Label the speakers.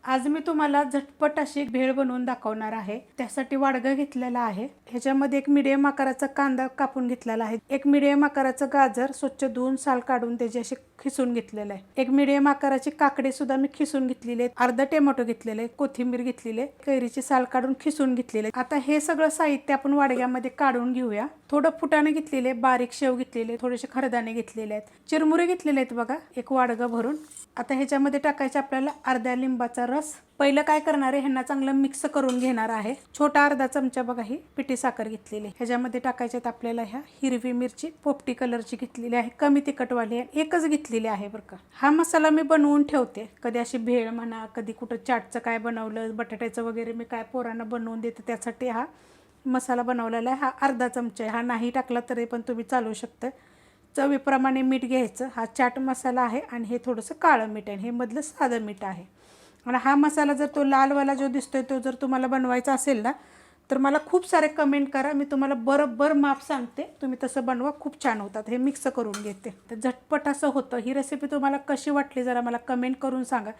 Speaker 1: आज मी तुम्हाला झटपट अशी भेळ बनवून दाखवणार आहे। त्यासाठी वाडगा घेतलेला आहे। ह्याच्यामध्ये एक मीडियम आकाराचा कांदा कापून घेतलेला आहे। एक मीडियम आकाराचं गाजर स्वच्छ धुवून साल काढून त्याची अशी खिसून घेतलेलं आहे। एक मीडियम आकाराची काकडी सुद्धा मी खिसून घेतलेली आहे। अर्धा टोमॅटो घेतलेला आहे, कोथिंबीर घेतलेली आहे, कैरीची साल काढून खिसून घेतलेले आहे। आता हे सगळं साहित्य आपण वाडग्यामध्ये काढून घेऊया। थोडं फुटाणे घेतलेले, बारीक शेव घेतलेले, थोडेसे खरदाणे घेतलेले आहेत, चिरमुरे घेतलेले आहेत बघा, एक वाडगा भरून। आता ह्याच्यामध्ये टाकायचं आपल्याला अर्ध्या लिंबाचा रस। पहिलं काय करणार आहे, ह्यांना चांगलं मिक्स करून घेणार आहे। छोटा अर्धा चमचा बघा ही पिठी साखर घेतलेली। ह्याच्यामध्ये टाकायचे आपल्याला ह्या हिरवी मिरची पोपटी कलरची घेतलेली आहे, कमी तिखटवाली आहे, एकच घेतलेली आहे बरं का। हा मसाला मी बनवून ठेवते, कधी अशी भेळ म्हणा, कधी कुठं चाटचं काय बनवलं, बटाट्याचं वगैरे मी काय पोरांना बनवून देते, त्यासाठी हा मसाला बनवलेला आहे। हा अर्धा चमचा आहे, हा नाही टाकला तरी पण तुम्ही चालू शकता। चवीप्रमाणे मीठ घ्यायचं, हा चाट मसाला आहे आणि हे थोडंसं काळं मीठ आहे, हे मधलं साधं मीठ आहे। आणि हा मसाला जर तो लालवाला जो दिसतोय तो जर तुम्हाला बनवायचा असेल ना, तर मला खूप सारे कमेंट करा, मी तुम्हाला बरोबर माप सांगते, तुम्ही तसं बनवा, खूप छान होतात। हे मिक्स करून घेते, तर झटपट असं होतं। ही रेसिपी तुम्हाला कशी वाटली जरा मला कमेंट करून सांगा।